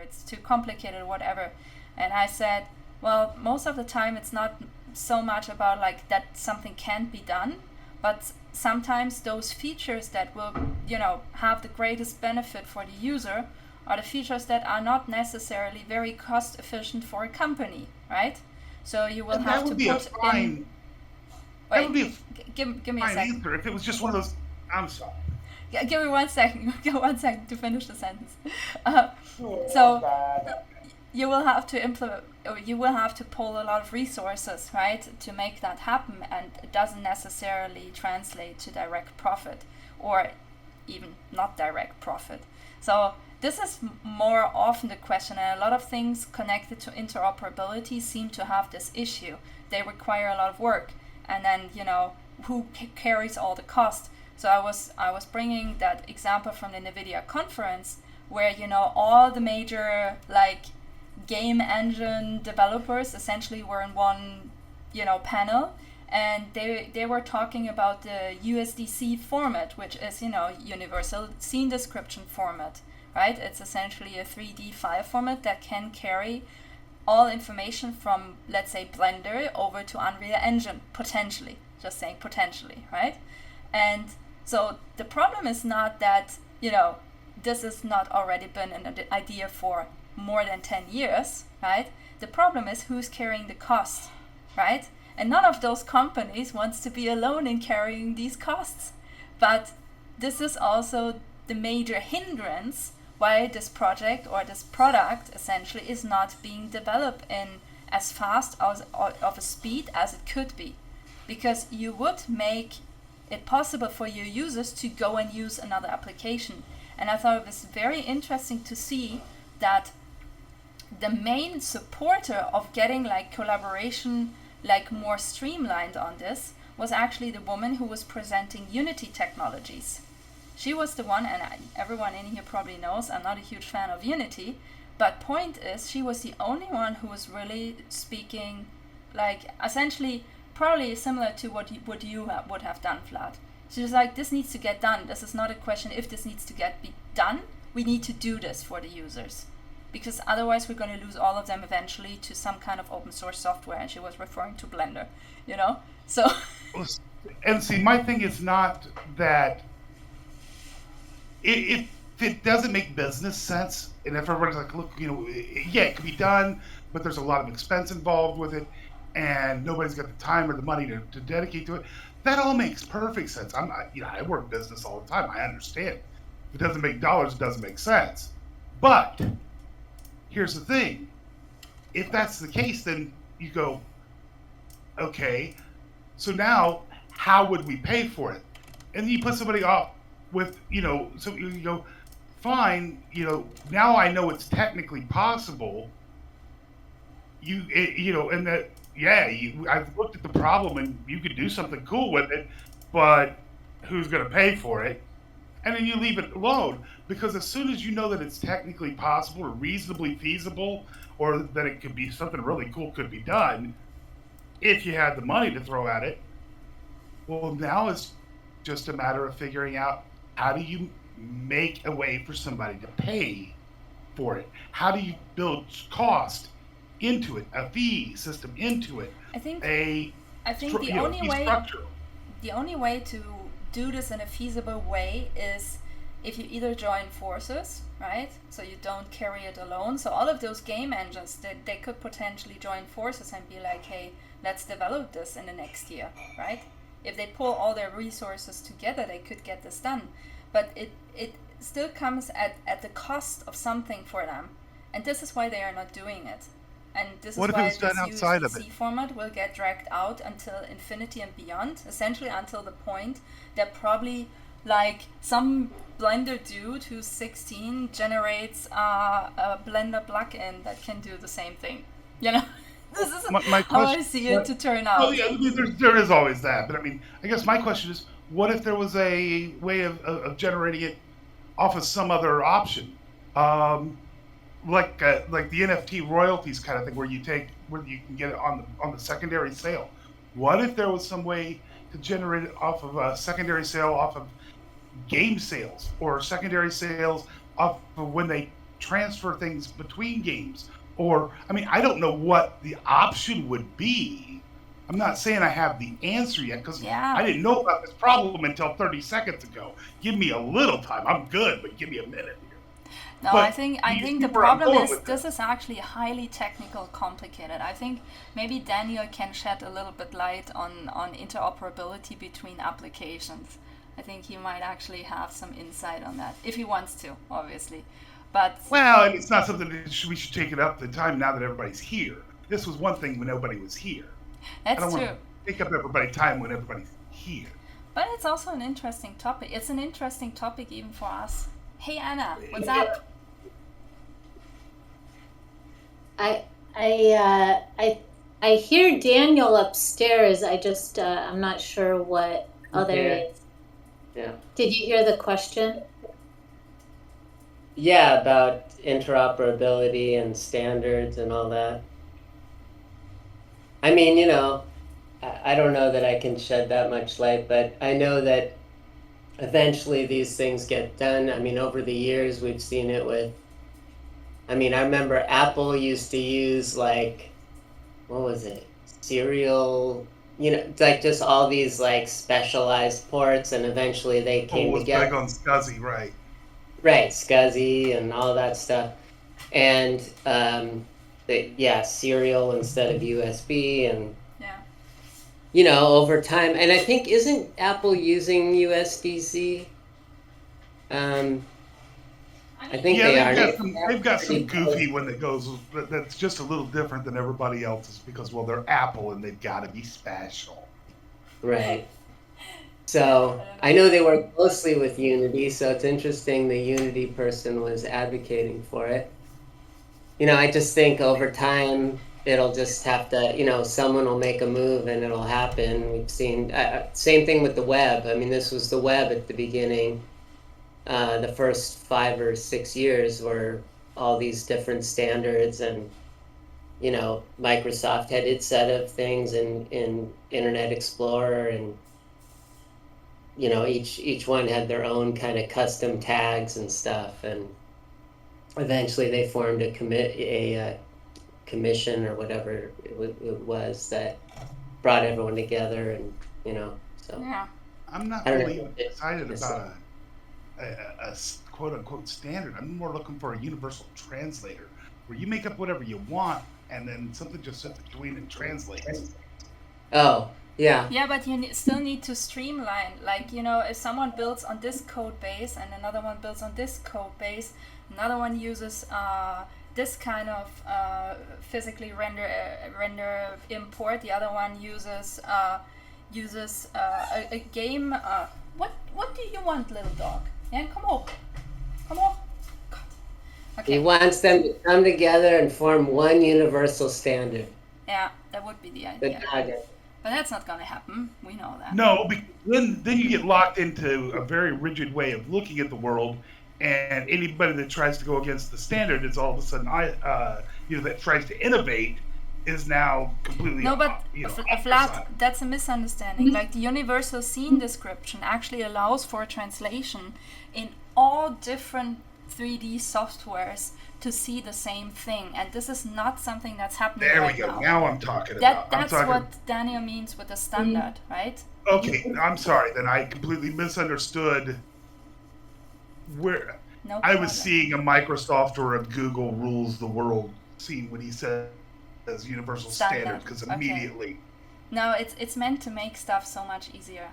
it's too complicated or whatever. And I said, well, most of the time it's not so much about like that something can't be done, but sometimes those features that will, have the greatest benefit for the user are the features that are not necessarily very cost efficient for a company, right? So you will And that have to would be a put in. fine. That would Wait, be a give me a fine second. answer if it was just one of those. I'm sorry. Give me 1 second. Give me 1 second to finish the sentence. Uh, so you will have to implement, or you will have to pull a lot of resources, right, to make that happen, and it doesn't necessarily translate to direct profit, or even not direct profit. So this is more often the question, and a lot of things connected to interoperability seem to have this issue. They require a lot of work, and then who carries all the cost. So I was bringing that example from the NVIDIA conference, where all the major like game engine developers essentially were in one panel, and they were talking about the USDC format, which is universal scene description format, right? It's essentially a 3D file format that can carry all information from, let's say, Blender over to Unreal Engine, potentially, just saying potentially, right? And so the problem is not that this has not already been an idea for more than 10 years, right? The problem is who's carrying the cost, right? And none of those companies wants to be alone in carrying these costs. But this is also the major hindrance why this project or this product essentially is not being developed in as fast as of a speed as it could be, because you would make it possible for your users to go and use another application. And I thought it was very interesting to see that the main supporter of getting like collaboration like more streamlined on this was actually the woman who was presenting Unity technologies. She was the one, and everyone in here probably knows I'm not a huge fan of Unity, but point is she was the only one who was really speaking like essentially probably similar to what you would have done, Vlad. She was like, this needs to get done. This is not a question if this needs to be done. We need to do this for the users, because otherwise we're going to lose all of them eventually to some kind of open source software. And she was referring to Blender, So And see, my thing is not that if it doesn't make business sense, and if everybody's like, look, yeah, it can be done, but there's a lot of expense involved with it, and nobody's got the time or the money to dedicate to it. That all makes perfect sense. I work business all the time. I understand. If it doesn't make dollars, it doesn't make sense. But here's the thing: if that's the case, then you go, okay, so now how would we pay for it? And you put somebody off with, so you go, fine, now I know it's technically possible. And that, yeah, I've looked at the problem and you could do something cool with it, but who's going to pay for it? And then you leave it alone, because as soon as you know that it's technically possible or reasonably feasible, or that it could be something really cool could be done, if you had the money to throw at it, well, now it's just a matter of figuring out how do you make a way for somebody to pay for it? How do you build cost into it, a fee system into it, I think a I think fee structure? the only way to do this in a feasible way is if you either join forces, right? So you don't carry it alone. So all of those game engines, they could potentially join forces and be like, hey, let's develop this in the next year, right? If they pull all their resources together, they could get this done. But it still comes at the cost of something for them. And this is why they are not doing it. And this is What if it why was done this outside of it? USDC format will get dragged out until infinity and beyond, essentially until the point that probably like some Blender dude who's 16 generates a Blender plugin that can do the same thing. This is My how I question, see it what? to turn Well, out. yeah, I mean, there is always that, but I mean, I guess my question is, what if there was a way of generating it off of some other option? Um, like the NFT royalties kind of thing, where you can get it on the secondary sale. What if there was some way to generate it off of a secondary sale, off of game sales, or secondary sales off of when they transfer things between games. Or, I mean, I don't know what the option would be. I'm not saying I have the answer yet because Yeah. I didn't know about this problem until 30 seconds ago. Give me a little time. I'm good, but give me a minute here. No, I But think do I you think see the where I'm problem going is with this this? is actually highly technical, complicated. I think maybe Daniel can shed a little bit light on interoperability between applications. I think he might actually have some insight on that if he wants to, obviously. But Well, and it's not something that we should take it up the time now that everybody's here. This was one thing when nobody was here. I that's don't want true. to take up everybody's time when everybody's here. But it's also an interesting topic. It's an interesting topic even for us. Hey Anna, what's up? I I hear Daniel upstairs. I'm not sure what. Oh, there he Yeah. is. Yeah. Did you hear the question? Yeah, about interoperability and standards and all that. I mean, I don't know that I can shed that much light, but I know that eventually these things get done. I mean, over the years, we've seen it with, I remember Apple used to use like, what was it? Serial, like just all these like specialized ports, and eventually they Oh, came it was together. big on SCSI, right? Right, SCSI and all that stuff. And serial instead of USB, and Yeah. over time. And I think, isn't Apple using USDC? I think Yeah, they are. they've got some goofy one that goes that's just a little different than everybody else's because well they're Apple and they've got to be special. Right. So I know they work closely with Unity, so it's interesting the Unity person was advocating for it. I just think over time it'll just have to, someone will make a move and it'll happen. We've seen same thing with the web. I mean, this was the web at the beginning. The first 5 or 6 years were all these different standards, and Microsoft had its set of things in Internet Explorer, and each one had their own kind of custom tags and stuff, and eventually they formed a commission or whatever it was that brought everyone together, and so Yeah. I'm not I don't really know. excited about a quote unquote standard. I'm more looking for a universal translator where you make up whatever you want and then something just sits between and translates. Oh, yeah. Yeah, but you still need to streamline. Like, if someone builds on this code base and another one builds on this code base, another one uses this kind of physically render import, the other one uses a game. What do you want, little dog? Yeah, come on. God. Okay. He wants them to come together and form one universal standard. Yeah, that would be the The idea. target. But that's not gonna happen. We know that. No, then you get locked into a very rigid way of looking at the world, and anybody that tries to go against the standard is all of a sudden, that tries to innovate is now completely. No, but Vlad, ostracized. that's a misunderstanding. Like the universal scene description actually allows for translation in all different 3D softwares to see the same thing, and this is not something that's happening There we right go. now. Now I'm talking about. That's I'm talking, what Daniel means with the standard, right? Okay, I'm sorry. Then I completely misunderstood where No I problem. was seeing a Microsoft or a Google rules the world scene when he says universal Standard, standard because okay. immediately. No, it's meant to make stuff so much easier.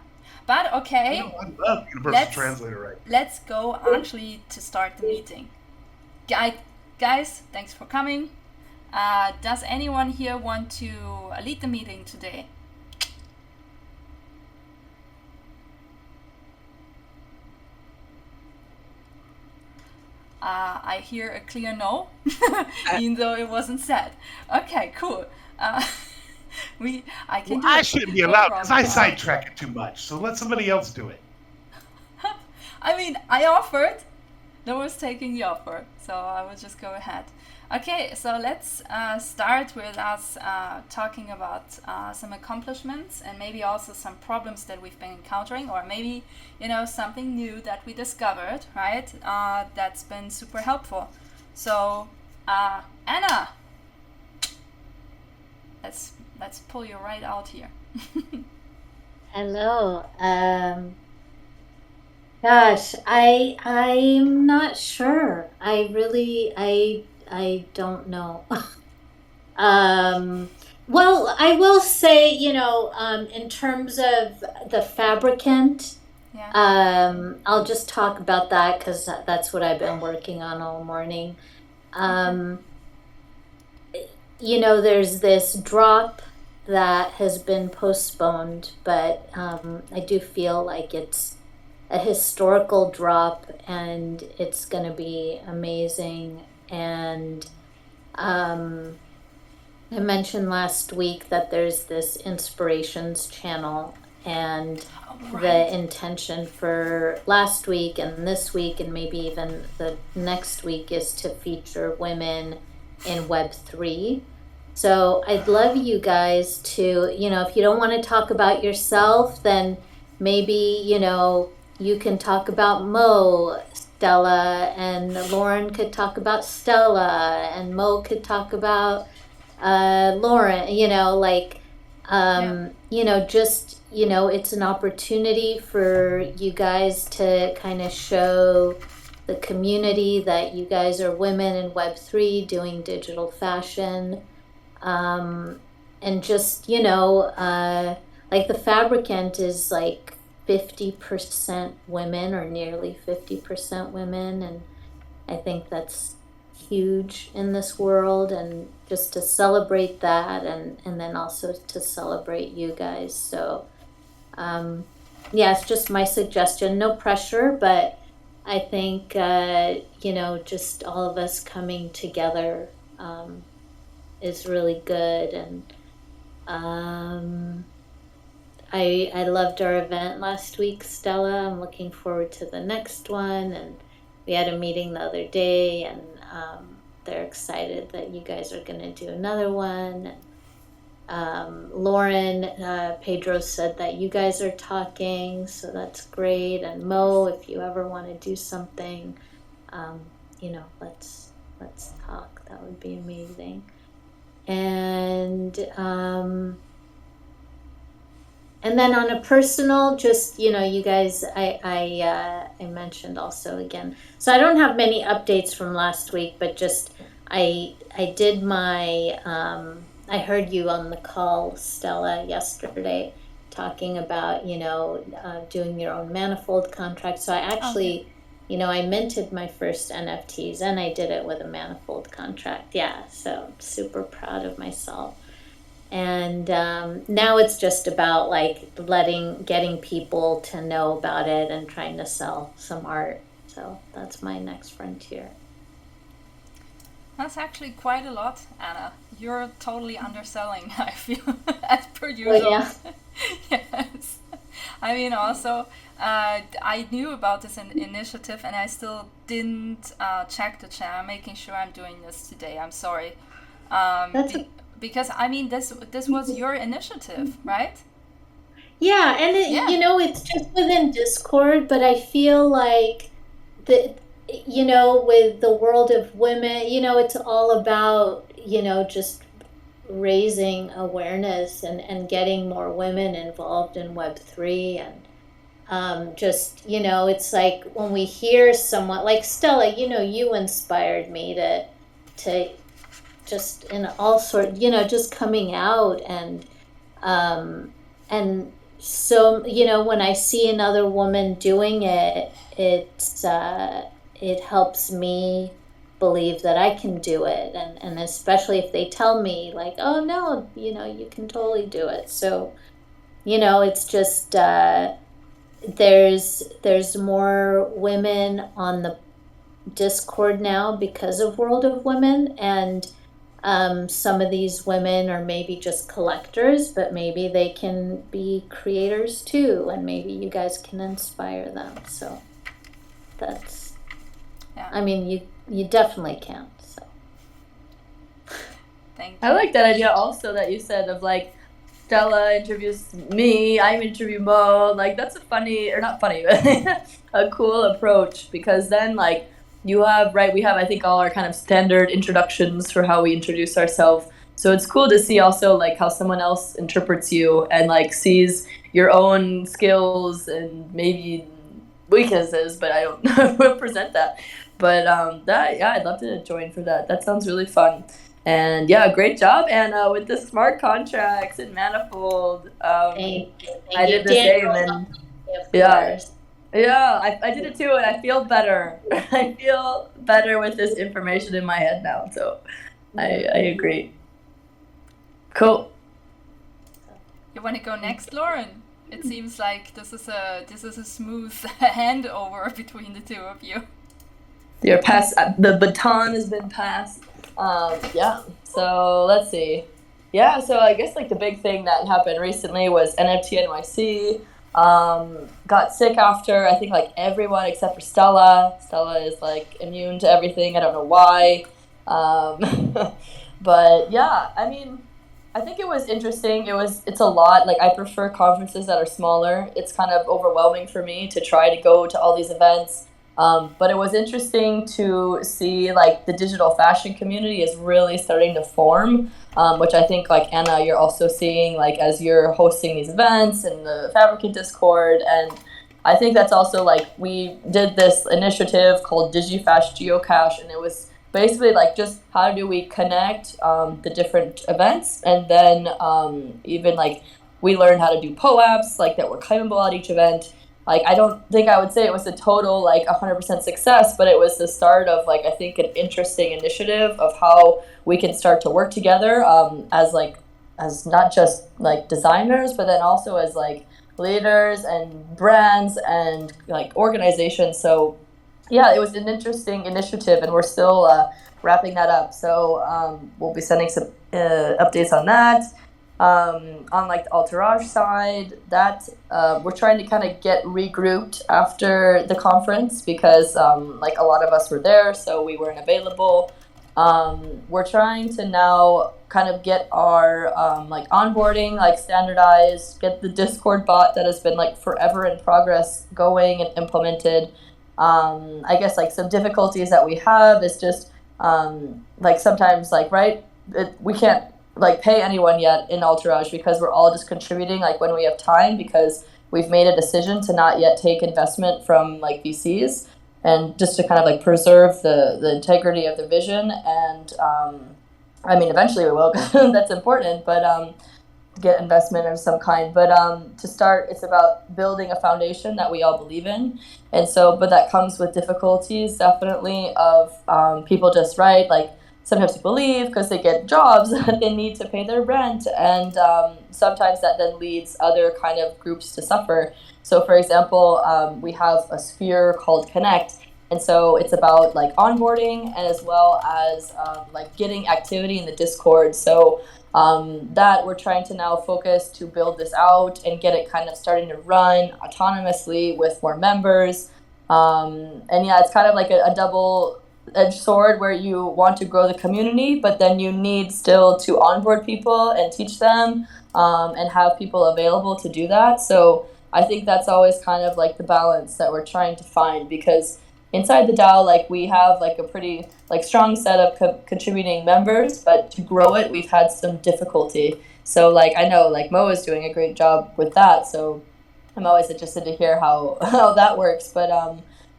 But okay, I love universal Let's- translator, right? let's go actually to start the meeting. Guys, thanks for coming. Does anyone here want to lead the meeting today? I hear a clear no, even though it wasn't said. Okay, cool. I can do I it. shouldn't be No allowed because I problem. sidetrack it too much. So let somebody else do it. I mean, I offered. No one's taking the offer, so I will just go ahead. Okay, so let's start with us talking about some accomplishments and maybe also some problems that we've been encountering, or maybe something new that we discovered, right? That's been super helpful. So, Anna, let's pull you right out here. Hello. Gosh, I'm not sure. I don't know. Well, I will say, in terms of the fabricant, Yeah. I'll just talk about that because that's what I've been working on all morning. There's this drop that has been postponed, but I do feel like it's a historical drop and it's going to be amazing. And I mentioned last week that there's this inspirations channel, and the intention for last week and this week and maybe even the next week is to feature women in Web3. So I'd love you guys to, if you don't want to talk about yourself, then maybe, you can talk about Mo, Stella, and Lauren could talk about Stella, and Mo could talk about Lauren, just, it's an opportunity for you guys to kind of show the community that you guys are women in Web3 doing digital fashion. And just, like the fabricant is like 50% women or nearly 50% women. And I think that's huge in this world, and just to celebrate that and then also to celebrate you guys. So, it's just my suggestion, no pressure, but I think, just all of us coming together, is really good. And I loved our event last week, Stella. I'm looking forward to the next one. And we had a meeting the other day, and they're excited that you guys are going to do another one. Lauren, Pedro said that you guys are talking, so that's great. And Mo, if you ever want to do something, let's talk. That would be amazing. And then on a personal, just, you guys, I mentioned also again. So I don't have many updates from last week, but just I did my, I heard you on the call, Stella, yesterday talking about, doing your own manifold contract. So I actually, I minted my first NFTs and I did it with a manifold contract. Yeah, so I'm super proud of myself. And now it's just about like getting people to know about it and trying to sell some art. So that's my next frontier. That's actually quite a lot, Anna. You're totally underselling, I feel, as per usual. Yeah. Yes. I mean, also, I knew about this initiative and I still didn't check the chat. I'm making sure I'm doing this today. I'm sorry. Because, I mean, this was your initiative, right? Yeah, and it's just within Discord, but I feel like with the world of women, it's all about, just raising awareness and getting more women involved in Web3. And just, it's like when we hear someone like Stella, you inspired me to just in all sorts, just coming out. And so, when I see another woman doing it, it helps me believe that I can do it. And especially if they tell me like, oh no, you can totally do it. So, it's just, there's more women on the Discord now because of World of Women. And some of these women are maybe just collectors, but maybe they can be creators too, and maybe you guys can inspire them. So that's, I mean, you definitely can. So thank you. I like that idea also that you said of like Stella interviews me, I interview Mo. Like that's a funny, or not funny, but a cool approach, because then like you have, right, we have, I think, all our kind of standard introductions for how we introduce ourselves. So it's cool to see also like how someone else interprets you and like sees your own skills and maybe weaknesses, but I don't represent that. But that, yeah, I'd love to join for that. That sounds really fun. And yeah, great job, Anna, with the smart contracts and Manifold. Thank I you. did the same, Daniel, and of yeah, course. yeah, I did it too, and I feel better. I feel better with this information in my head now. So I agree. Cool. You want to go next, Lauren? It seems like this is a smooth handover between the two of you. Your pass, the baton has been passed. Yeah. So let's see. Yeah. So I guess like the big thing that happened recently was NFT NYC. Got sick after. I think like everyone except for Stella. Stella is like immune to everything. I don't know why. But yeah, I mean, I think it was interesting. It's a lot. Like I prefer conferences that are smaller. It's kind of overwhelming for me to try to go to all these events. But it was interesting to see like the digital fashion community is really starting to form, which I think like Anna, you're also seeing like as you're hosting these events in the Fabricant Discord. And I think that's also like we did this initiative called DigiFash Geocache, and it was basically like just how do we connect the different events, and then even like we learned how to do POAPs like that were claimable at each event. Like I don't think I would say it was a total like 100% success, but it was the start of like I think an interesting initiative of how we can start to work together as like as not just like designers, but then also as like leaders and brands and like organizations. So yeah, it was an interesting initiative, and we're still wrapping that up. So we'll be sending some updates on that. On like the entourage side, that we're trying to kind of get regrouped after the conference because like a lot of us were there, so we weren't available. We're trying to now kind of get our like onboarding like standardized, get the Discord bot that has been like forever in progress going and implemented. I guess like some difficulties that we have is just like sometimes like we can't like pay anyone yet in Entourage because we're all just contributing like when we have time, because we've made a decision to not yet take investment from like VCs, and just to kind of like preserve the integrity of the vision. And I mean eventually we will that's important, but get investment of some kind. But to start, it's about building a foundation that we all believe in. And so, but that comes with difficulties, definitely, of people just like sometimes people leave because they get jobs that they need to pay their rent, and sometimes that then leads other kind of groups to suffer. So for example, we have a sphere called Connect, and so it's about like onboarding and as well as like getting activity in the Discord. So that we're trying to now focus to build this out and get it kind of starting to run autonomously with more members. And yeah, it's kind of like a double-edged sword where you want to grow the community, but then you need still to onboard people and teach them and have people available to do that. So I think that's always kind of like the balance that we're trying to find, because inside the DAO, like we have like a pretty like strong set of contributing members, but to grow it, we've had some difficulty. So like I know like Mo is doing a great job with that. So I'm always interested to hear how that works. But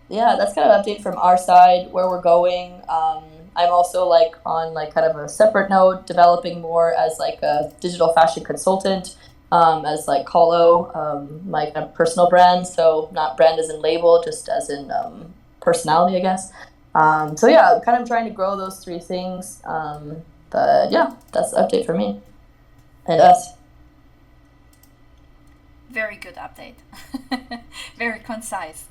yeah, that's kind of update from our side where we're going. I'm also like on like kind of a separate note, developing more as like a digital fashion consultant, as like Colo, my kind of personal brand. So not brand as in label, just as in personality, I guess. So yeah, kind of trying to grow those three things. But yeah, that's the update for me and us. Very good update. Very concise.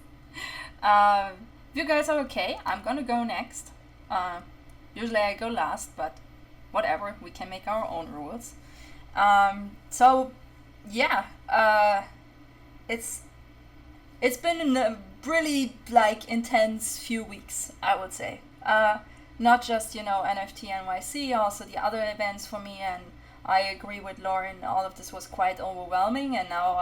If you guys are okay, I'm gonna go next. Usually I go last, but whatever, we can make our own rules. So yeah, it's been a really like intense few weeks, I would say. Not just NFT NYC, also the other events for me, and I agree with Lauren. All of this was quite overwhelming, and now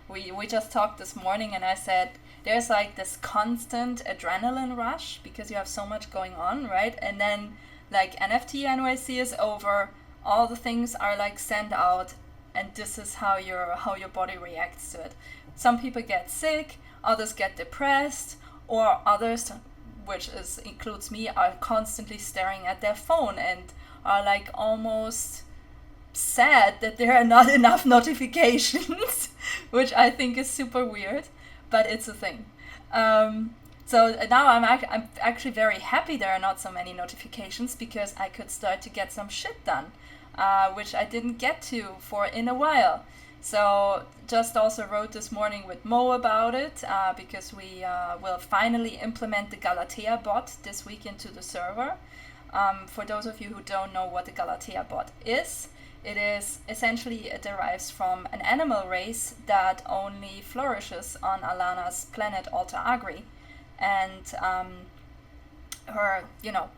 we just talked this morning, and I said there's like this constant adrenaline rush because you have so much going on, right? And then like NFT NYC is over, all the things are like sent out, and this is how your body reacts to it. Some people get sick, others get depressed, or others, which includes me, are constantly staring at their phone and are like almost sad that there are not enough notifications, which I think is super weird, but it's a thing. So now I'm actually very happy there are not so many notifications, because I could start to get some shit done, which I didn't get to for in a while. So just also wrote this morning with Mo about it, because we will finally implement the Galatea bot this week into the server. For those of you who don't know what the Galatea bot is, it is essentially, it derives from an animal race that only flourishes on Alana's planet Alta Agri. And her,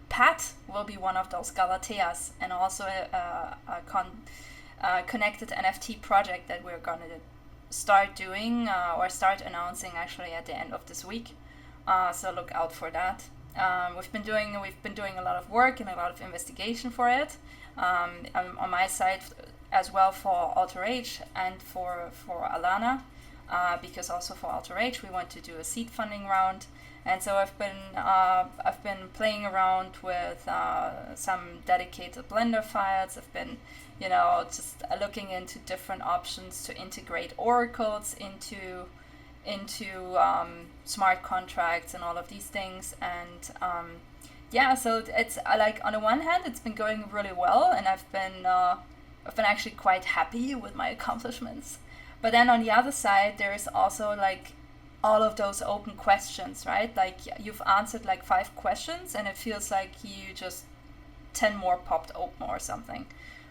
pet will be one of those Galateas, and also a connected NFT project that we're going to start doing or start announcing actually at the end of this week. So look out for that. We've been doing a lot of work and a lot of investigation for it. On my side as well for Alter Age and for Alana, because also for Alter Age we want to do a seed funding round. And so I've been playing around with some dedicated Blender files. I've been, just looking into different options to integrate oracles into smart contracts and all of these things. And so it's like, on the one hand, it's been going really well, and I've been actually quite happy with my accomplishments. But then on the other side, there is also like all of those open questions, right? Like you've answered like 5 questions, and it feels like you just 10 more popped open or something.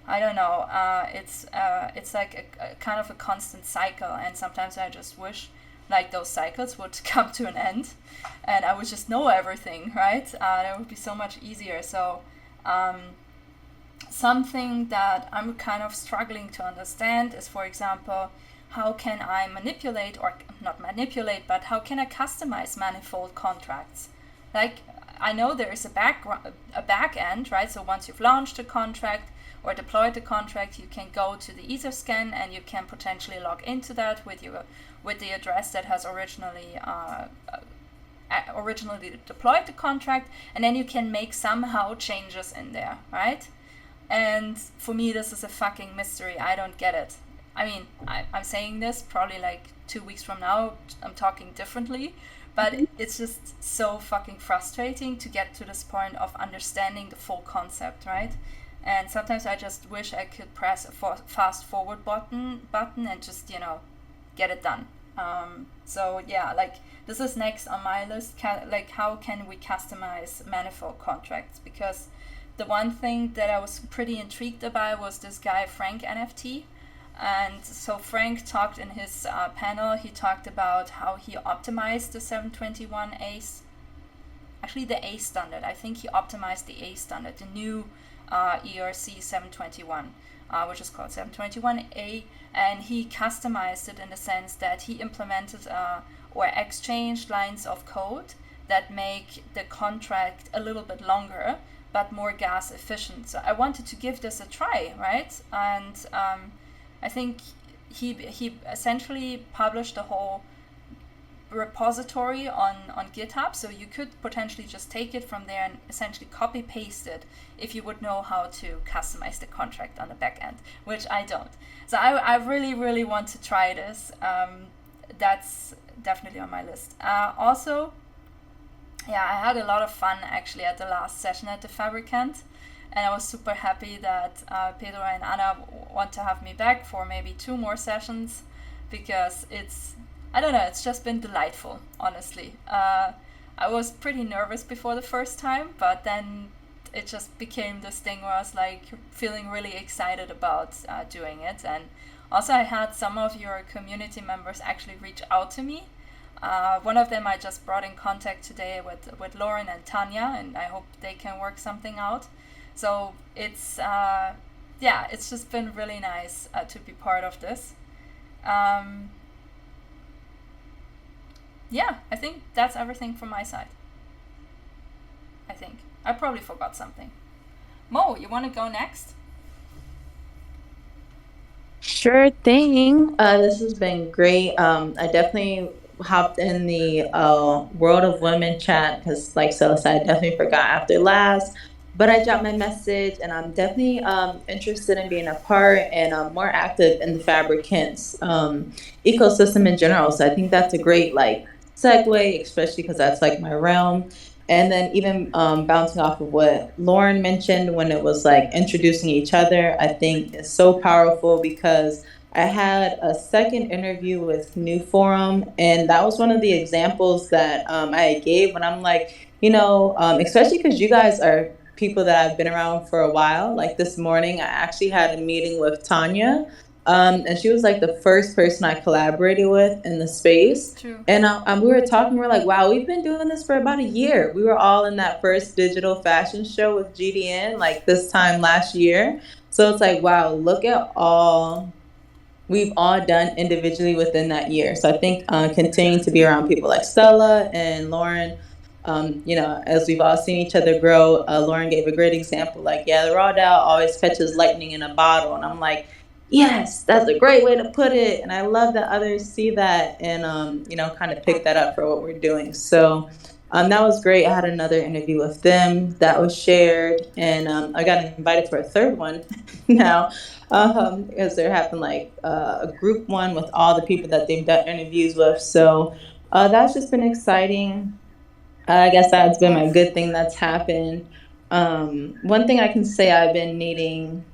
I don't know. It's like a kind of a constant cycle, and sometimes I just wish like those cycles would come to an end, and I would just know everything, right? That would be so much easier. So something that I'm kind of struggling to understand is, for example, how can I manipulate, or not manipulate, but how can I customize manifold contracts? Like, I know there is a back end, right? So once you've launched a contract or deployed the contract, you can go to the Etherscan and you can potentially log into that with the address that has originally deployed the contract, and then you can make somehow changes in there, right? And for me, this is a fucking mystery. I don't get it. I mean, I'm saying this probably like 2 weeks from now, I'm talking differently, but it's just so fucking frustrating to get to this point of understanding the full concept, right? And sometimes I just wish I could press a fast forward button and just, get it done. So yeah, like this is next on my list. Like, how can we customize manifold contracts? Because the one thing that I was pretty intrigued about was this guy, Frank NFT. And so Frank talked in his panel, he talked about how he optimized the 721 ACE, actually the A standard. I think he optimized the A standard, the new ERC 721, which is called 721A, and he customized it in the sense that he implemented or exchanged lines of code that make the contract a little bit longer, but more gas efficient. So I wanted to give this a try, right? And I think he essentially published the whole repository on GitHub, so you could potentially just take it from there and essentially copy paste it if you would know how to customize the contract on the back end, which I don't. So I really, really want to try this. That's definitely on my list. Also, yeah, I had a lot of fun actually at the last session at the Fabricant. And I was super happy that Pedro and Anna want to have me back for maybe 2 more sessions, because it's just been delightful, honestly. I was pretty nervous before the first time, but then it just became this thing where I was like feeling really excited about doing it. And also I had some of your community members actually reach out to me. One of them I just brought in contact today with Lauren and Tanya, and I hope they can work something out. So it's it's just been really nice to be part of this. yeah, I think that's everything from my side. I think I probably forgot something. Mo, you want to go next? Sure thing. This has been great. I definitely hopped in the World of Women chat because, like Stella said, I definitely forgot after last. But I dropped my message, and I'm definitely interested in being a part and more active in the fabricants ecosystem in general. So I think that's a great like segue, especially because that's like my realm. And then even bouncing off of what Lauren mentioned when it was like introducing each other, I think is so powerful because I had a second interview with New Forum, and that was one of the examples that I gave when I'm like, especially because you guys are people that I've been around for a while. Like this morning, I actually had a meeting with Tanya, and she was like the first person I collaborated with in the space. True. And we were talking, we are like, wow, we've been doing this for about a year. We were all in that first digital fashion show with GDN, like this time last year. So it's like, wow, look at all we've all done individually within that year. So I think continuing to be around people like Stella and Lauren, as we've all seen each other grow, Lauren gave a great example. Like, yeah, the raw dow always catches lightning in a bottle. And I'm like, yes, that's a great way to put it. And I love that others see that and, kind of pick that up for what we're doing. So that was great. I had another interview with them that was shared. And I got invited for a third one now because they're having like a group one with all the people that they've done interviews with. So that's just been exciting. I guess that's been my good thing that's happened. One thing I can say I've been needing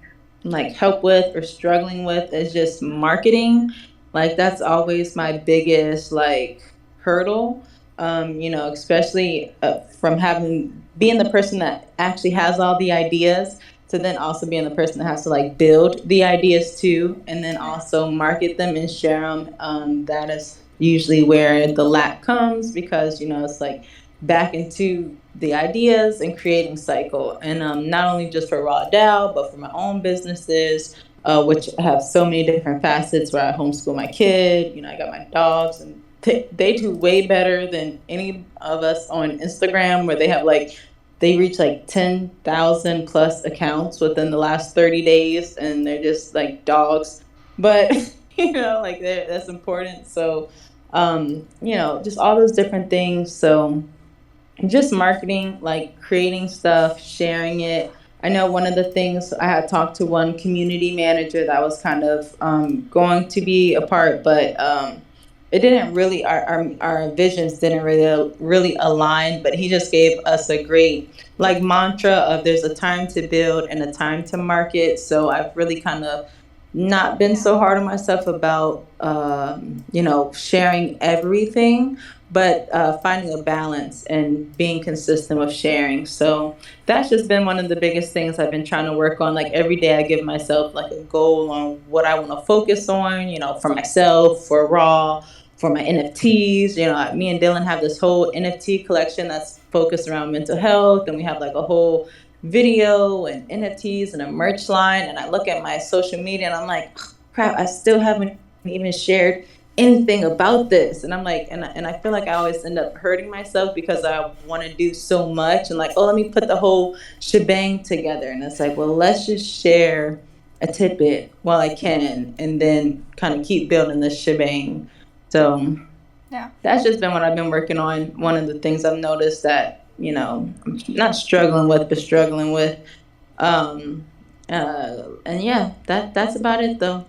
like help with or struggling with is just marketing. Like that's always my biggest like hurdle. Especially from being the person that actually has all the ideas to then also being the person that has to like build the ideas too, and then also market them and share them. That is usually where the lack comes because it's like back into the ideas and creating cycle, and not only just for Raw DAO but for my own businesses, which have so many different facets. Where I homeschool my kid, I got my dogs, and they do way better than any of us on Instagram, where they reach like 10,000 plus accounts within the last 30 days, and they're just like dogs. But like that's important. So just all those different things. So just marketing, like creating stuff, sharing it. I know one of the things I had talked to one community manager that was kind of going to be a part, but it didn't really, our visions didn't really align, but he just gave us a great like mantra of there's a time to build and a time to market. So I've really kind of not been so hard on myself about, sharing everything, but finding a balance and being consistent with sharing. So that's just been one of the biggest things I've been trying to work on. Like every day I give myself like a goal on what I want to focus on, for myself, for Raw, for my NFTs. Me and Dylan have this whole NFT collection that's focused around mental health. And we have like a whole video and NFTs and a merch line. And I look at my social media and I'm like, crap, I still haven't even shared anything about this. And I'm like, and I feel like I always end up hurting myself because I want to do so much and like, oh, let me put the whole shebang together. And it's like, well, let's just share a tidbit while I can and then kind of keep building this shebang. So Yeah. that's just been what I've been working on. One of the things I've noticed that, I'm not struggling with, but struggling with. And yeah, that's about it though.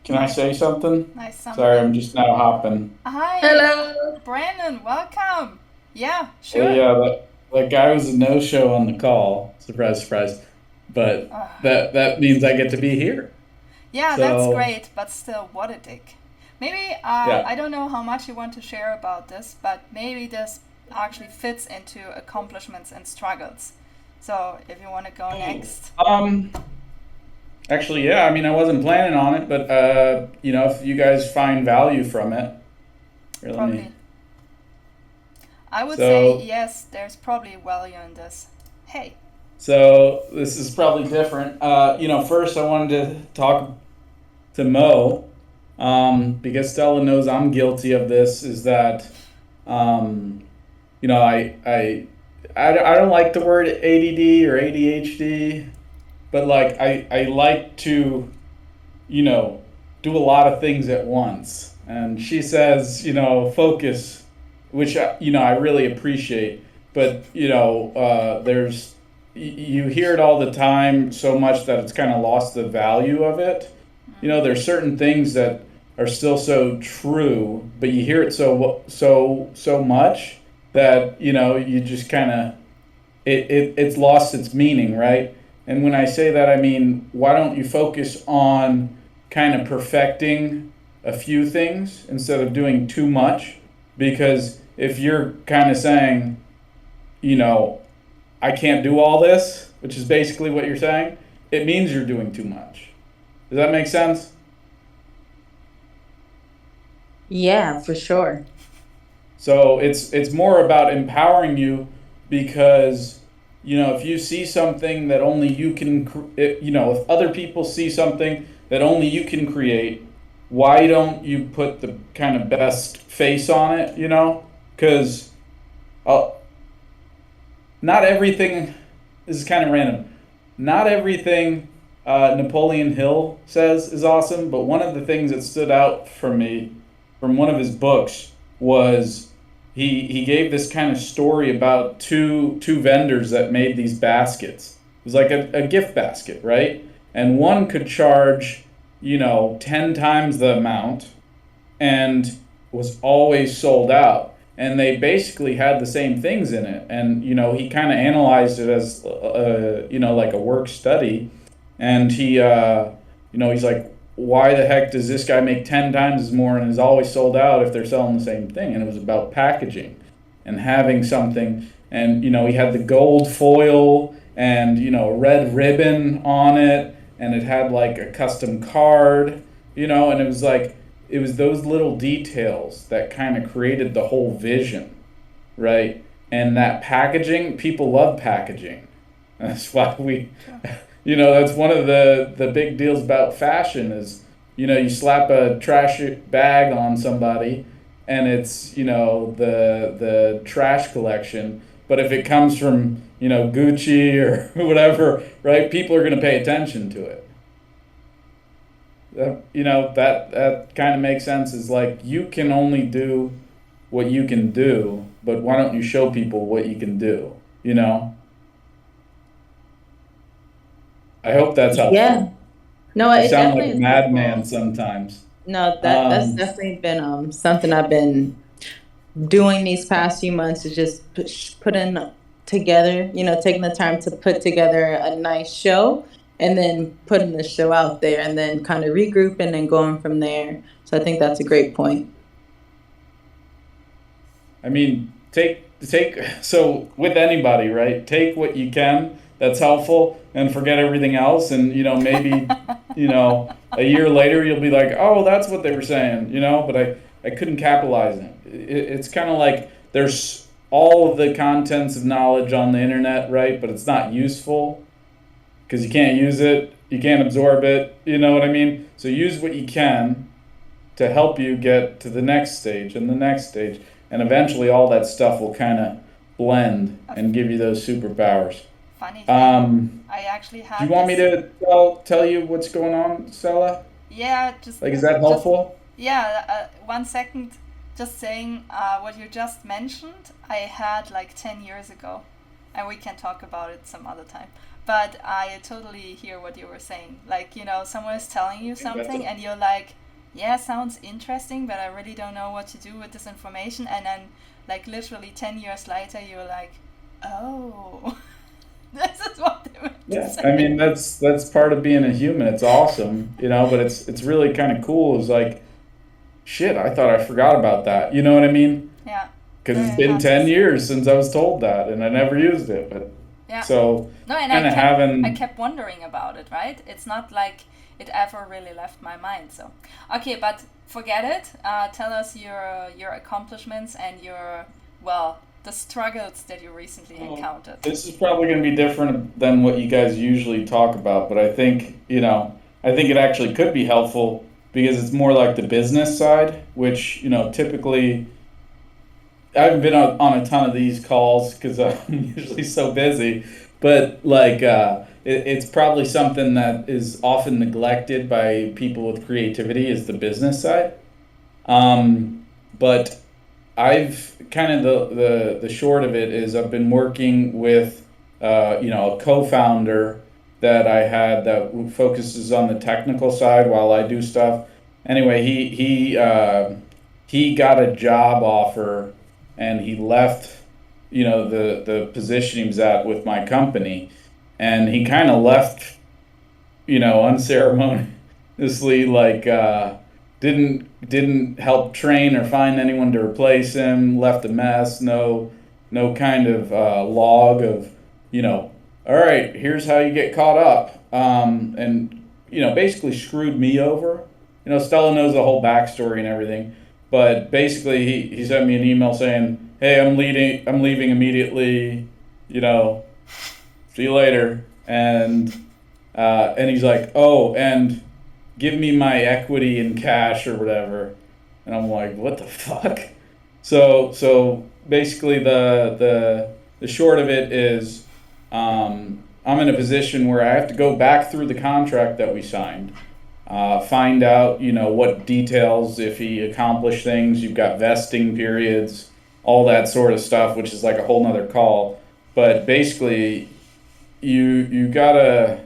Can I say something? Nice. Sorry, I'm just now hopping. Hi. Hello. Brandon, welcome. Yeah, sure. Yeah, that guy was a no-show on the call. Surprise, surprise. But that means I get to be here. Yeah, So- that's great, but still, what a dick. Maybe, Yeah. I don't know how much you want to share about this, but maybe this actually fits into accomplishments and struggles. So, if you want to go next. Actually, yeah. I mean, I wasn't planning on it, but if you guys find value from it, here, let Probably. me. I would So- say, yes, there's probably value in this. Hey. So this is probably different. First I wanted to talk to Mo because Stella knows I'm guilty of this, is that, um, you know, I don't like the word ADD or ADHD, but like I like to, you know, do a lot of things at once. And she says, you know, focus, which you know, I really appreciate. But you know, you hear it all the time so much that it's kind of lost the value of it. You know, there's certain things that are still so true, but you hear it so much that you know you just kind of it's lost its meaning, right? And when I say that, I mean, why don't you focus on kind of perfecting a few things instead of doing too much? Because if you're kind of saying, you know, I can't do all this, which is basically what you're saying, it means you're doing too much. Does that make sense? Yeah, for sure. So it's more about empowering you because you know if you see something that only you can you know if other people see something that only you can create, why don't you put the kind of best face on it, you know? Because uh, not everything, this is kind of random, not everything Napoleon Hill says is awesome, but one of the things that stood out for me from one of his books was he gave this kind of story about two vendors that made these baskets. It was like a gift basket, right? And one could charge, you know, 10 times the amount and was always sold out. And they basically had the same things in it. And, you know, he kind of analyzed it as, you know, like a work study. And you know, he's like, why the heck does this guy make 10 times as more and is always sold out if they're selling the same thing? And it was about packaging and having something. And, you know, he had the gold foil and, you know, a red ribbon on it. And it had like a custom card, you know, and it was like, it was those little details that kind of created the whole vision, right? And that packaging, people love packaging. That's why we, you know, that's one of the big deals about fashion is, you know, you slap a trash bag on somebody and it's, you know, the trash collection. But if it comes from, you know, Gucci or whatever, right, people are going to pay attention to it. You know, that kind of makes sense. Is like you can only do what you can do, but why don't you show people what you can do? You know. I hope that's Yeah. helpful. No, I it sound like definitely a is madman helpful. sometimes. No, that's Um, definitely been something I've been doing these past few months is just putting together, you know, taking the time to put together a nice show and then putting the show out there and then kind of regrouping and going from there. So I think that's a great point. I mean, take so with anybody, right? Take what you can that's helpful and forget everything else and you know maybe you know a year later you'll be like, "Oh, that's what they were saying," you know, but I couldn't capitalize it. It's kind of like there's all of the contents of knowledge on the internet, right? But it's not useful because you can't use it, you can't absorb it, you know what I mean? So use what you can to help you get to the next stage and the next stage. And eventually all that stuff will kind of blend and give you those superpowers. Funny thing, Um, I actually do you had want me this. to tell you what's going on, Stella? Yeah, Like, is that just helpful? yeah. 1 second. Just saying, what you just mentioned, I had like 10 years ago, and we can talk about it some other time. But I totally hear what you were saying. Like, you know, someone is telling you something, and you're like, yeah, sounds interesting, but I really don't know what to do with this information. And then, like, literally 10 years later, you're like, oh, this is what they meant to Yeah, I say. mean that's part of being a human. It's awesome, you know, but it's really kind of cool. It's like, shit, I thought I forgot about that. You know what I mean? Yeah. Because No, it's I been had 10 this. years since I was told that, and I never used it. But Yeah. so No, and kind of I having kept wondering about it, right? It's not like it ever really left my mind. So, okay, but forget it. Tell us your accomplishments and the struggles that you recently encountered. this is probably going to be different than what you guys usually talk about, but I think, you know, I think it actually could be helpful because it's more like the business side, which, typically I haven't been on a ton of these calls because I'm usually so busy, but like it's probably something that is often neglected by people with creativity is the business side. But I've kind of the short of it is I've been working with a co-founder that I had that focuses on the technical side while I do stuff. Anyway, he got a job offer and he left the position he was at with my company, and he kind of left unceremoniously, like didn't help train or find anyone to replace him, left a mess, no kind of log of, all right, here's how you get caught up, and basically screwed me over. Stella knows the whole backstory and everything, but basically he sent me an email saying, hey, I'm leaving immediately, see you later, and he's like, oh, and give me my equity in cash or whatever. And I'm like, what the fuck? So basically the short of it is, I'm in a position where I have to go back through the contract that we signed, find out, what details, if he accomplished things. You've got vesting periods, all that sort of stuff, which is like a whole nother call. But basically, you gotta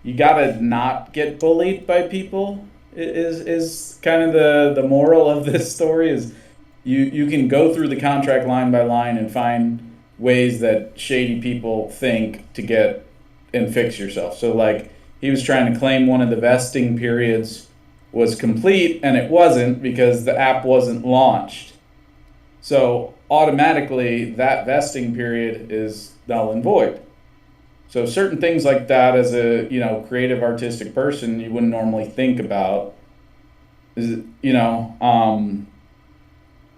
not get bullied by people. Is kind of the moral of this story. Is you can go through the contract line by line and find ways that shady people think to get and fix yourself. So like, he was trying to claim one of the vesting periods was complete, and it wasn't because the app wasn't launched. So automatically that vesting period is null and void. So certain things like that, as a creative artistic person, you wouldn't normally think about. I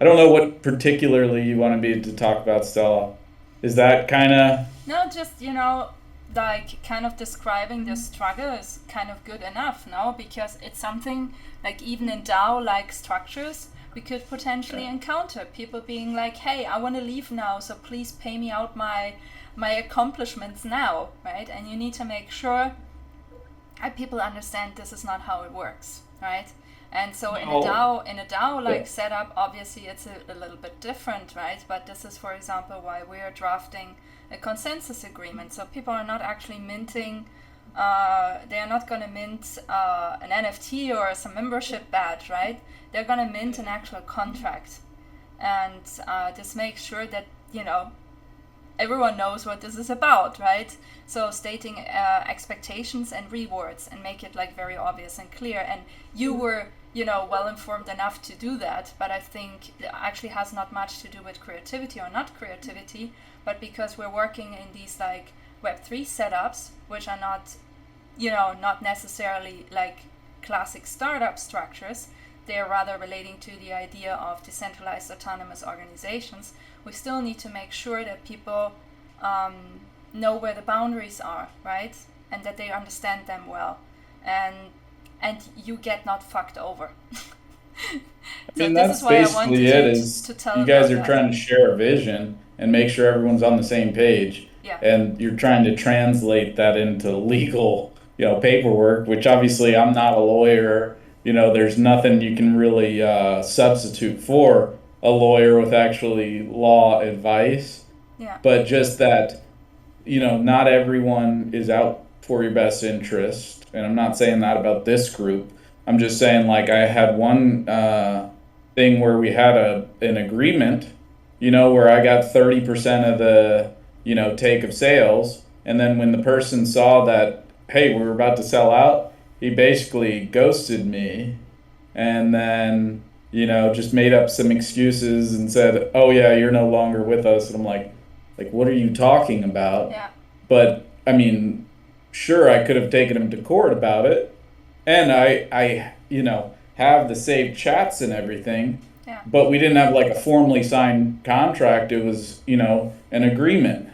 don't know what particularly you want me to talk about, Stella. Is that kind of... No, just, like kind of describing the struggle is kind of good enough, no? Because it's something like even in DAO-like structures, we could potentially encounter people being like, hey, I want to leave now, so please pay me out my accomplishments now, right? And you need to make sure that people understand this is not how it works, right? And so in a DAO like setup, obviously it's a little bit different, right? But this is, for example, why we are drafting a consensus agreement. So people are not actually minting, they are not going to mint an NFT or some membership badge, right? They're going to mint an actual contract. And this makes sure that, everyone knows what this is about, right? So stating expectations and rewards and make it like very obvious and clear. And you were, well informed enough to do that, but I think it actually has not much to do with creativity or not creativity, but because we're working in these like Web3 setups, which are not, not necessarily like classic startup structures, they're rather relating to the idea of decentralized autonomous organizations. We still need to make sure that people know where the boundaries are, right? And that they understand them well. And you get not fucked over. I mean, that's basically it. You guys are trying to share a vision and make sure everyone's on the same page. Yeah. And you're trying to translate that into legal, paperwork, which obviously I'm not a lawyer. There's nothing you can really substitute for a lawyer with actually law advice. Yeah. But just that, not everyone is out for your best interest. And I'm not saying that about this group. I'm just saying, like, I had one thing where we had an agreement, where I got 30% of the, take of sales. And then when the person saw that, hey, we were about to sell out, he basically ghosted me and then, just made up some excuses and said, oh, yeah, you're no longer with us. And I'm like, what are you talking about? Yeah. But, I mean, sure, I could have taken him to court about it. And I have the saved chats and everything. Yeah. But we didn't have like a formally signed contract. It was, an agreement,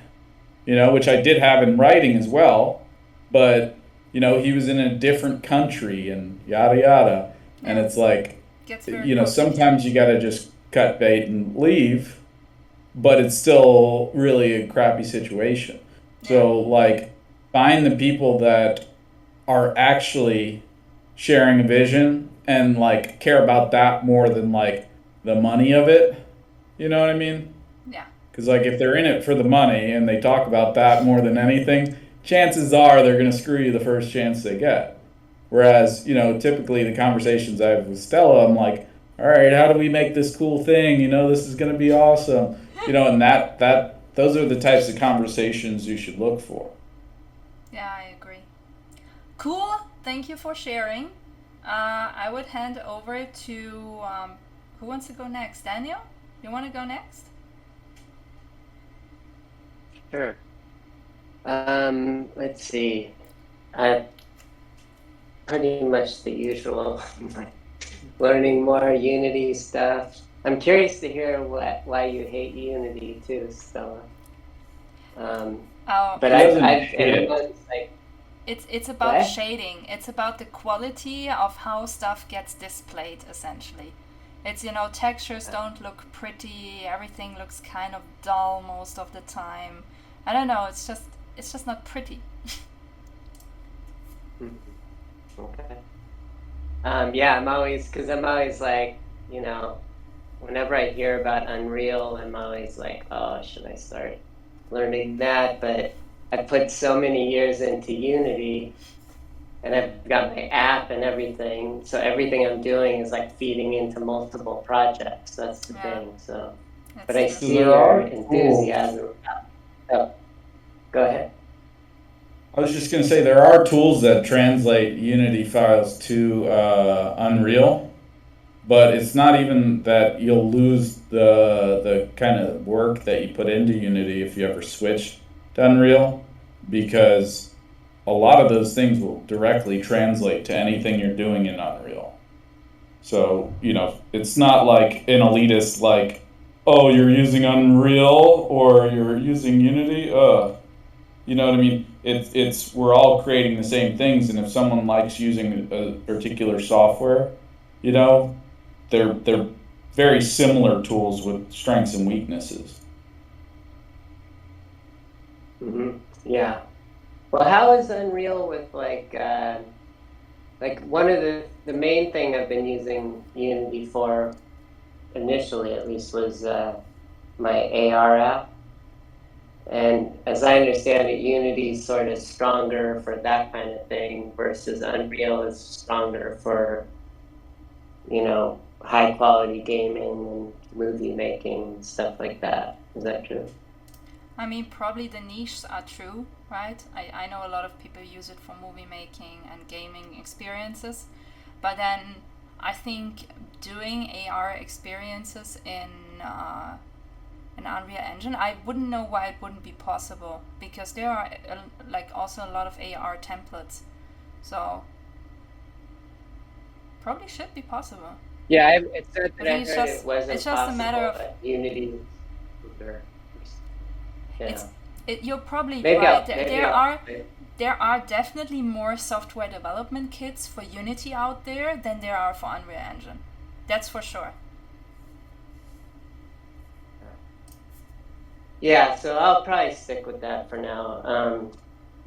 which I did have in writing as well. But, he was in a different country and yada yada. And it's like, Gets very close. sometimes you got to just cut bait and leave, but it's still really a crappy situation. So, like, find the people that are actually sharing a vision and, like, care about that more than, like, the money of it. You know what I mean? Yeah. Because, like, if they're in it for the money and they talk about that more than anything, chances are they're going to screw you the first chance they get. Whereas, typically the conversations I have with Stella, I'm like, all right, how do we make this cool thing? This is going to be awesome. And those are the types of conversations you should look for. Yeah, I agree. Cool. Thank you for sharing. I would hand over to who wants to go next? Daniel, you want to go next? Sure. Let's see. Pretty much the usual, learning more Unity stuff. I'm curious to hear why you hate Unity too, Stella. But it's about what? shading. It's about the quality of how stuff gets displayed, essentially. It's, textures don't look pretty, everything looks kind of dull most of the time. I don't know, it's just not pretty. Okay. Yeah, I'm always like, whenever I hear about Unreal, I'm always like, oh, should I start learning that? But I put so many years into Unity, and I've got my app and everything. So everything I'm doing is like feeding into multiple projects. That's the thing. So, but I see your enthusiasm. Oh, go ahead. I was just going to say there are tools that translate Unity files to Unreal, but it's not even that you'll lose the kind of work that you put into Unity if you ever switch to Unreal, because a lot of those things will directly translate to anything you're doing in Unreal. So, it's not like an elitist, like, oh, you're using Unreal or you're using Unity. You know what I mean? It's we're all creating the same things, and if someone likes using a particular software, they're very similar tools with strengths and weaknesses. Mm-hmm. Yeah. Well, how is Unreal with like one of the main thing I've been using Unity for initially, at least, was my AR app. And as I understand it, Unity is sort of stronger for that kind of thing versus Unreal is stronger for, high quality gaming and movie making and stuff like that. Is that true? I mean, probably the niches are true, right? I know a lot of people use it for movie making and gaming experiences. But then I think doing AR experiences in an Unreal Engine, I wouldn't know why it wouldn't be possible, because there are also a lot of AR templates, so probably should be possible. Yeah, it said that I think it wasn't it's just possible, a matter of but Unity. Yeah. You're probably Maybe right. I'll, There are definitely more software development kits for Unity out there than there are for Unreal Engine. That's for sure. Yeah, so I'll probably stick with that for now.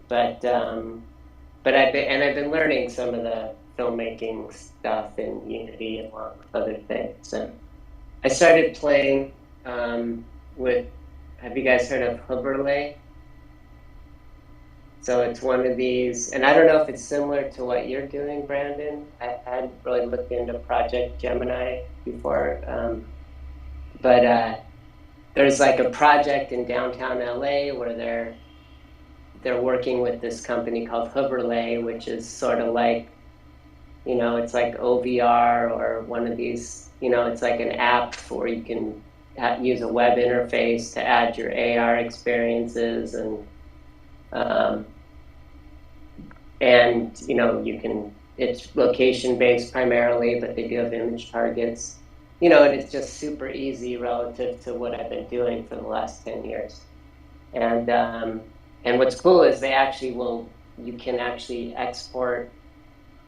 But I've been learning some of the filmmaking stuff in Unity along with other things. And I started playing with. Have you guys heard of Hoverlay? So it's one of these, and I don't know if it's similar to what you're doing, Brandon. I hadn't really looked into Project Gemini before, but there's like a project in downtown LA where they're working with this company called Hoverlay, which is sort of like, it's like OVR or one of these, it's like an app where you can use a web interface to add your AR experiences and you can, it's location based primarily, but they do have image targets. And it's just super easy relative to what I've been doing for the last 10 years. And what's cool is they actually will you can actually export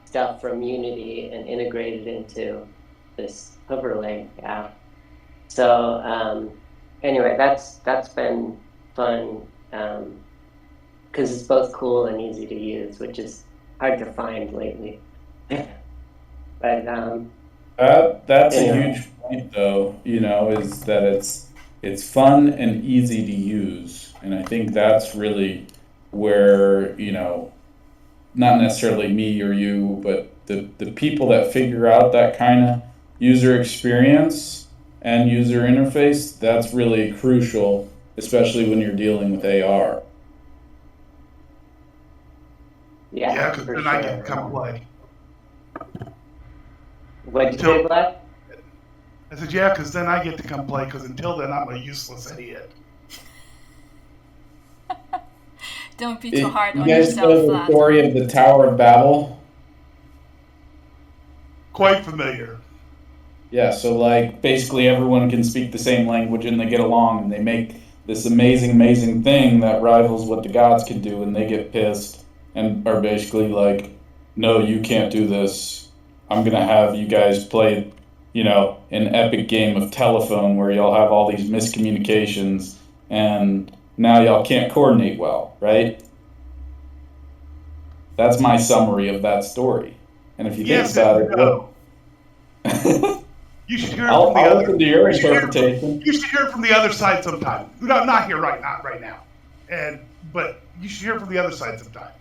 stuff from Unity and integrate it into this Hyperlink app. So anyway, that's been fun because it's both cool and easy to use, which is hard to find lately. But that's a anyway. huge point, though. Is that it's fun and easy to use, and I think that's really where not necessarily me or you, but the people that figure out that kind of user experience and user interface, that's really crucial, especially when you're dealing with AR. Yeah, because for then sure. I get to come play. What'd you say, Black? I said, yeah, because then I get to come play, because until then I'm a useless idiot. Don't be too hard You on guys yourself, know the Vlad. story of the Tower of Babel? Quite familiar. Yeah, so like basically everyone can speak the same language and they get along and they make this amazing thing that rivals what the gods can do, and they get pissed and are basically like, no, you can't do this. I'm gonna have you guys play, an epic game of telephone where y'all have all these miscommunications and now y'all can't coordinate well, right? That's my summary of that story. And if you Yes think about and it, no. what You should hear it I'll from the other. listen to your You should hear interpretation. it from the other side sometime. Not here, not right now. But you should hear it from the other side sometime.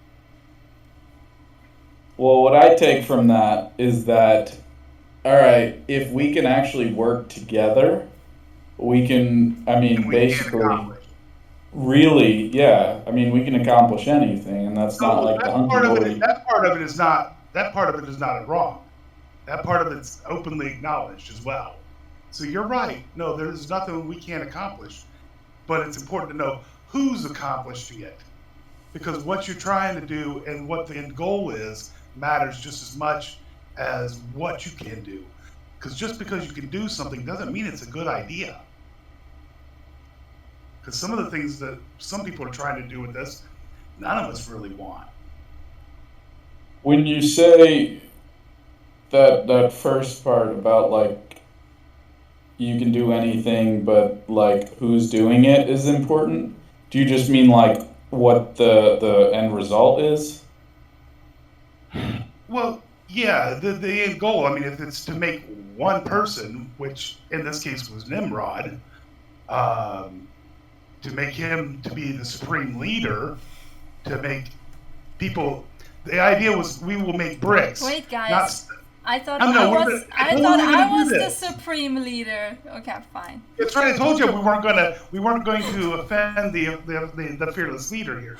Well, what I take from that is that, all right, if we can actually work together, we can, We can basically, accomplish. really, yeah, we can accomplish anything, and that's not So like the that hunky part of it. dory. That part of it is not. That part of it is not wrong. That part of it's openly acknowledged as well. So you're right. No, there's nothing we can't accomplish, but it's important to know who's accomplishing it, because what you're trying to do and what the end goal is matters just as much as what you can do. Because just because you can do something doesn't mean it's a good idea. Because some of the things that some people are trying to do with this, none of us really want. When you say that first part about like you can do anything, but like who's doing it is important, do you just mean like what the end result is? Well, yeah, the end goal. If it's to make one person, which in this case was Nimrod, to make him to be the supreme leader, to make people. The idea was we will make bricks. Wait, guys. Not, I thought I know, I we thought were I gonna do was the this. supreme leader. Okay, fine. That's right. I told you we weren't going to offend the fearless leader here.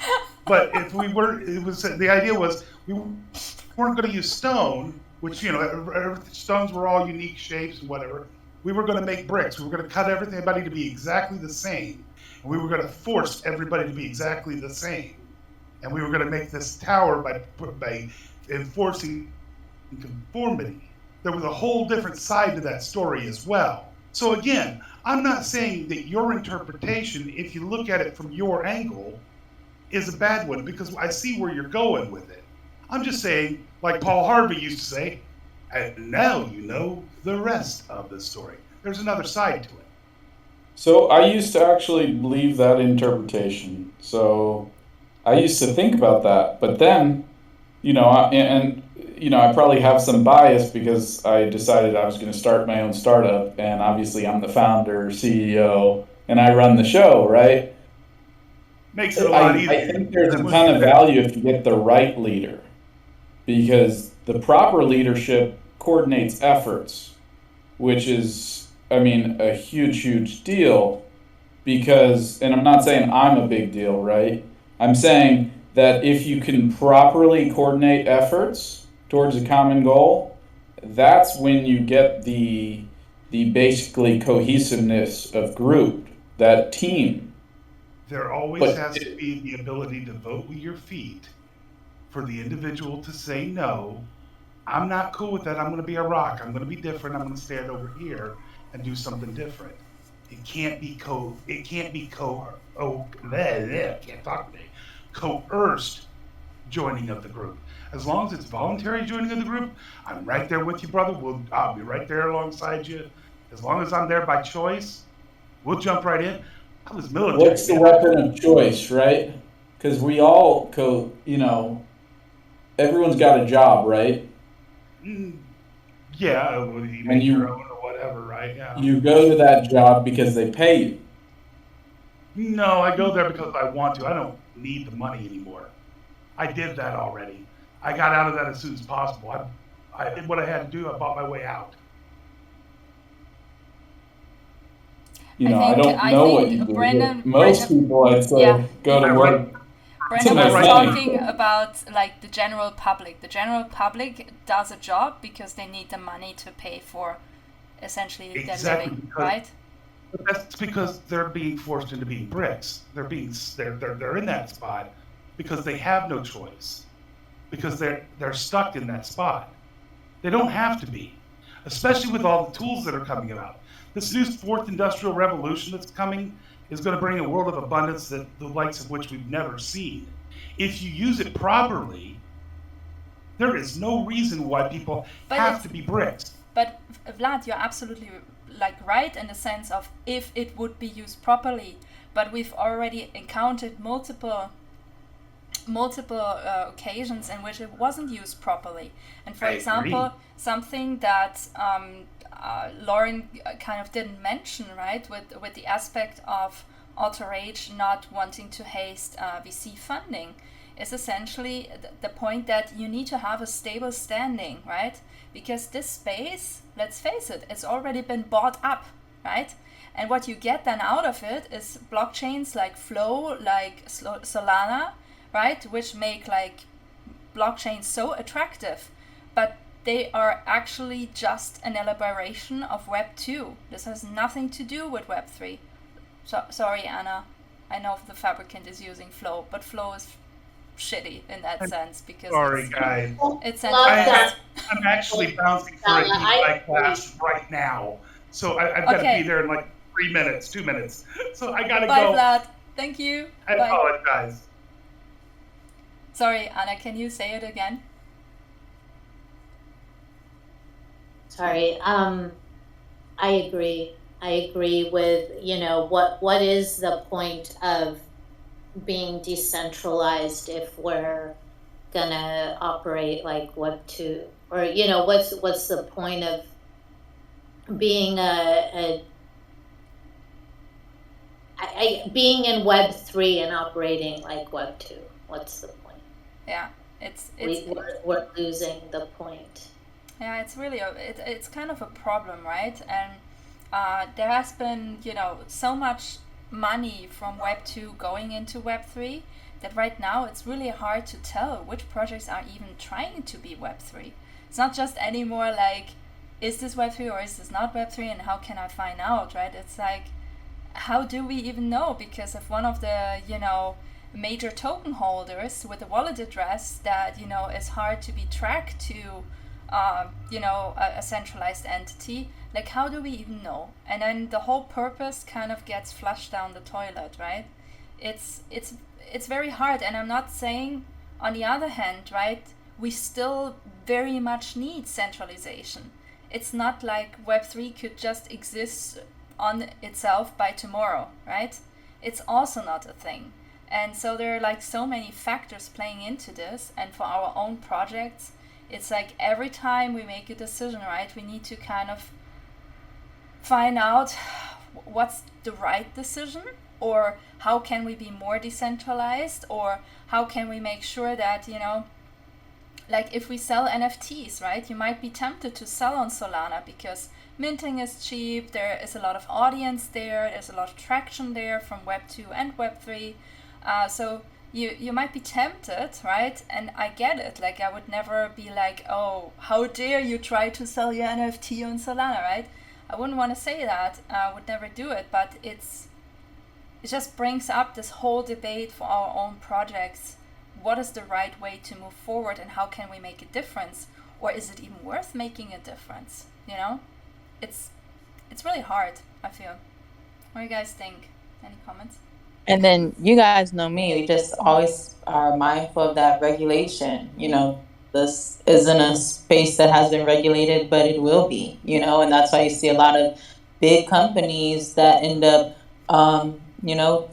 But if we were, it was the idea was we weren't going to use stone, which stones were all unique shapes and whatever. We were going to make bricks. We were going to cut everybody to be exactly the same, and we were going to force everybody to be exactly the same, and we were going to make this tower by enforcing conformity. There was a whole different side to that story as well. So again, I'm not saying that your interpretation, if you look at it from your angle, is a bad one, because I see where you're going with it. I'm just saying, like Paul Harvey used to say, and now you know the rest of the story. There's another side to it. So I used to actually believe that interpretation. So I used to think about that, but then, I probably have some bias because I decided I was going to start my own startup, and obviously I'm the founder, CEO, and I run the show, right? Makes it a lot I easier. think there's a ton of value if you get the right leader, because the proper leadership coordinates efforts, which is, a huge deal. Because, and I'm not saying I'm a big deal, right? I'm saying that if you can properly coordinate efforts towards a common goal, that's when you get the basically cohesiveness of group, that team. There always has to be the ability to vote with your feet, for the individual to say no. I'm not cool with that. I'm going to be a rock. I'm going to be different. I'm going to stand over here and do something different. It can't be coerced joining of the group. As long as it's voluntary joining of the group, I'm right there with you, brother. I'll be right there alongside you. As long as I'm there by choice, we'll jump right in. I was military. What's the weapon of choice, right? Because we all everyone's got a job, right? Yeah, whether you make your own or whatever, right? Yeah. You go to that job because they pay you. No, I go there because I want to. I don't need the money anymore. I did that already. I got out of that as soon as possible. I did what I had to do. I bought my way out. I don't know what you do. Most people, I'd say, go to work. Brennan was talking about like the general public. The general public does a job because they need the money to pay for essentially their living, right? But that's because they're being forced into being bricks. They're in that spot because they have no choice. Because they're stuck in that spot. They don't have to be, especially with all the tools that are coming about. This new fourth industrial revolution that's coming is going to bring a world of abundance that the likes of which we've never seen. If you use it properly, there is no reason why people have to be bricks. But Vlad, you're absolutely right in the sense of if it would be used properly. But we've already encountered multiple occasions in which it wasn't used properly. And for example, something that Lauren kind of didn't mention, right, with the aspect of Auto-Rage not wanting to haste VC funding, is essentially the point that you need to have a stable standing, right? Because this space, let's face it, it's already been bought up, right? And what you get then out of it is blockchains like Flow, like Solana, right, which make like blockchains so attractive, but they are actually just an elaboration of Web 2. This has nothing to do with Web 3. So, sorry, Anna. I know the Fabricant is using Flow, but Flow is shitty in that sense because guys. It's I'm actually bouncing for a DeFi class right now, so I've got to be there in like 2 minutes. So I gotta go. Bye, Vlad. Thank you. I apologize. Sorry, Anna. Can you say it again? Sorry. I agree. I agree with, what is the point of being decentralized if we're gonna operate like Web 2? Or, what's the point of being being in Web 3 and operating like Web 2? What's the point? Yeah, we're losing the point. Yeah, it's really it's kind of a problem, right? And there has been, so much money from Web 2 going into Web 3 that right now it's really hard to tell which projects are even trying to be Web 3. It's not just anymore like, is this Web 3 or is this not Web 3 and how can I find out, right? It's like, how do we even know? Because if one of the, major token holders with a wallet address that, is hard to be tracked to, a centralized entity, like how do we even know? And then the whole purpose kind of gets flushed down the toilet, right? It's very hard. And I'm not saying, on the other hand, right, we still very much need centralization. It's not like Web3 could just exist on itself by tomorrow, right? It's also not a thing. And so there are like so many factors playing into this. And for our own projects, it's like every time we make a decision, right, we need to kind of find out what's the right decision, or how can we be more decentralized, or how can we make sure that, like if we sell NFTs, right, you might be tempted to sell on Solana because minting is cheap, there is a lot of audience there's a lot of traction there from Web 2 and Web 3. So you might be tempted, right? And I get it. Like I would never be like, oh, how dare you try to sell your NFT on Solana, right? I wouldn't want to say that. I would never do it. But it just brings up this whole debate for our own projects. What is the right way to move forward, and how can we make a difference? Or is it even worth making a difference? It's really hard, I feel. What do you guys think? Any comments? And then you guys know me, just always are mindful of that regulation. This isn't a space that has been regulated, but it will be, and that's why you see a lot of big companies that end up, you know,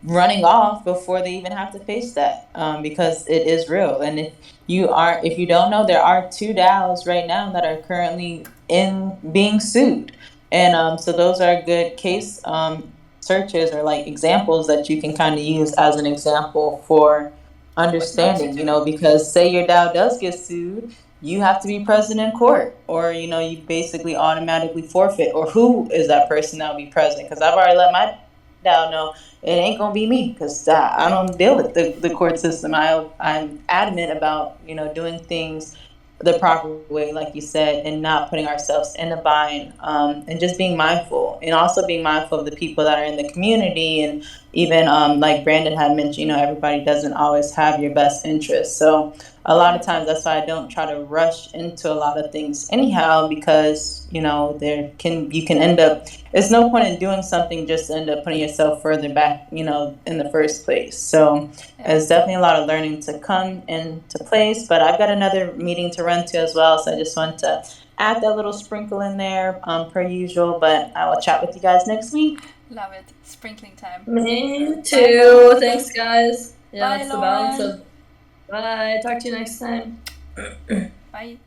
running off before they even have to face that, because it is real. And if you don't know, there are two DAOs right now that are currently in being sued, and so those are good case searches, or like examples that you can kind of use as an example for understanding. Because say your DAO does get sued, you have to be present in court, or you basically automatically forfeit. Or who is that person that will be present? Because I've already let my DAO know it ain't gonna be me, because I don't deal with the court system. I'm adamant about doing things the proper way, like you said, and not putting ourselves in a bind, and just being mindful, and also being mindful of the people that are in the community. And even like Brandon had mentioned, everybody doesn't always have your best interest. So a lot of times that's why I don't try to rush into a lot of things anyhow, because you can end up, it's no point in doing something just to end up putting yourself further back in the first place. So there's definitely a lot of learning to come into place, but I've got another meeting to run to as well, so I just want to add that little sprinkle in there, per usual. But I will chat with you guys next week. Love it. Sprinkling time. Me too. Thanks, guys. Yeah, Bye, it's the balance Lauren. of. Bye. Talk to you next time. Bye.